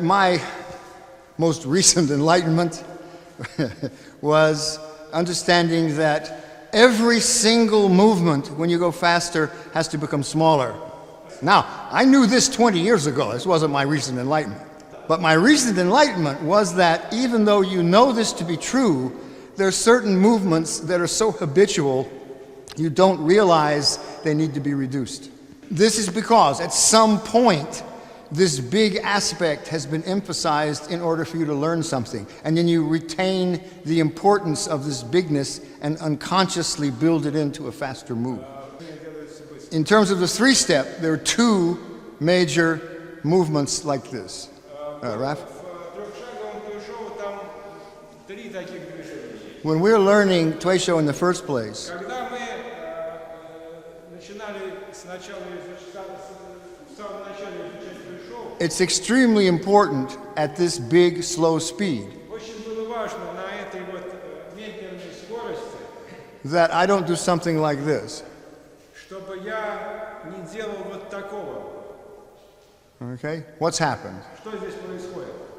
My most recent enlightenment was understanding that every single movement, when you go faster, has to become smaller. Now, I knew this 20 years ago. This wasn't my recent enlightenment. But my recent enlightenment was that even though you know this to be true, there are certain movements that are so habitual, you don't realize they need to be reduced. This is because at some point, this big aspect has been emphasized in order for you to learn something. And then you retain the importance of this bigness and unconsciously build it into a faster move. In terms of the three-step, there are two major movements like this. Raf? When we're learning Tuisho in the first place, it's extremely important at this big, slow speed that I don't do something like this. Okay? What's happened?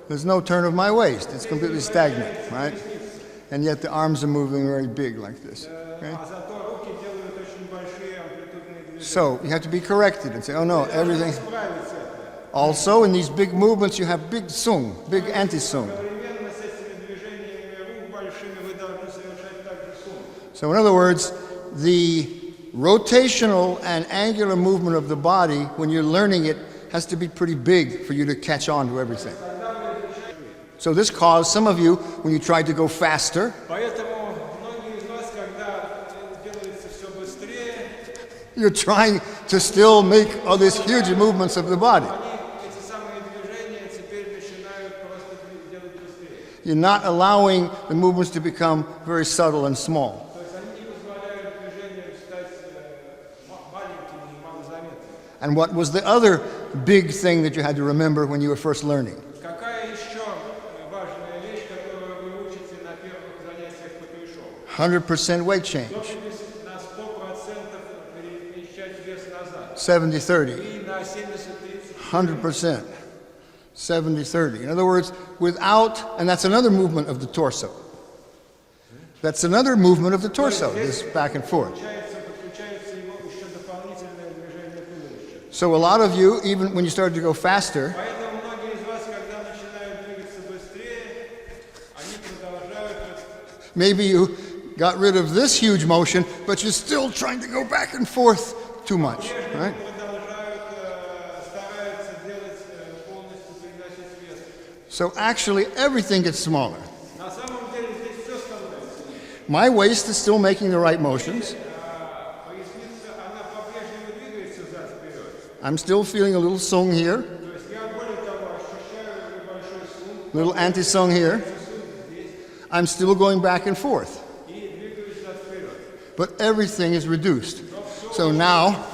There's no turn of my waist. It's completely stagnant, right? And yet the arms are moving very big like this. Okay? So you have to be corrected and say, oh no, everything. Also, in these big movements, you have big sung, big anti-sung. So in other words, the rotational and angular movement of the body, when you're learning it, has to be pretty big for you to catch on to everything. So this caused some of you, when you tried to go faster, you're trying to still make all these huge movements of the body. You're not allowing the movements to become very subtle and small. And what was the other big thing that you had to remember when you were first learning? 100% weight change. 70-30. 100%. 70-30. In other words, without, and that's another movement of the torso. That's another movement of the torso, this back and forth. So a lot of you, even when you started to go faster, maybe you got rid of this huge motion, but you're still trying to go back and forth too much, right? So actually, everything gets smaller. My waist is still making the right motions. I'm still feeling a little sung here, little anti-sung here. I'm still going back and forth. But everything is reduced. So now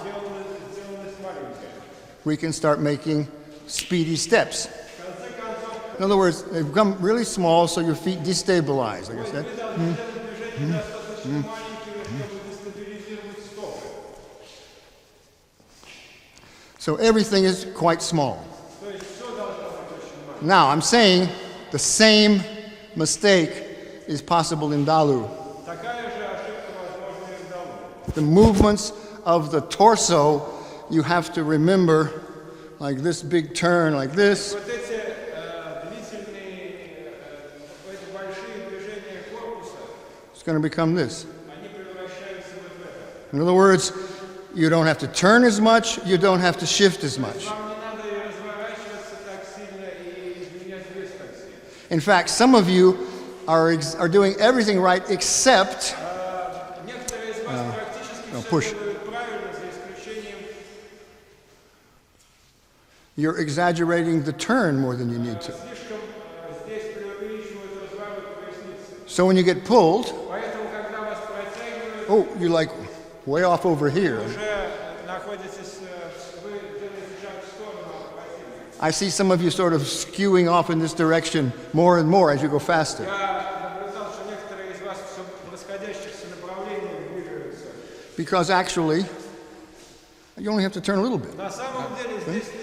we can start making speedy steps. In other words, they've become really small so your feet destabilize, like I said. So everything is quite small. Now, I'm saying the same mistake is possible in Dalu. The movements of the torso, you have to remember, like this big turn, like this. It's going to become this. In other words, you don't have to turn as much, you don't have to shift as much. In fact, some of you are doing everything right except push. You're exaggerating the turn more than you need to. So when you get pulled, oh, you're like way off over here. I see some of you sort of skewing off in this direction more and more as you go faster. Because actually, you only have to turn a little bit.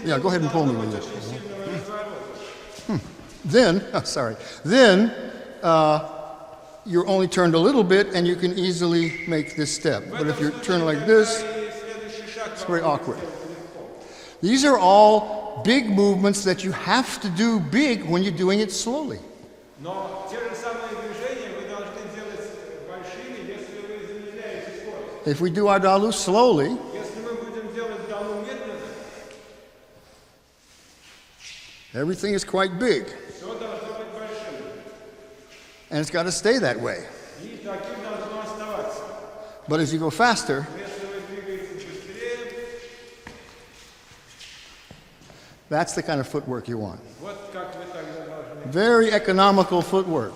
Yeah, go ahead and pull me with this. Then, then you're only turned a little bit and you can easily make this step. But if you're turned like this, it's very awkward. These are all big movements that you have to do big when you're doing it slowly. If we do our dalu slowly, everything is quite big. And it's got to stay that way. But as you go faster, that's the kind of footwork you want. Very economical footwork.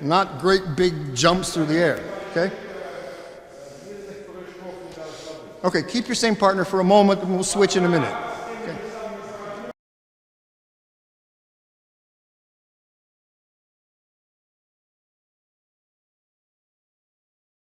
Not great big jumps through the air. Okay? Okay, keep your same partner for a moment and we'll switch in a minute.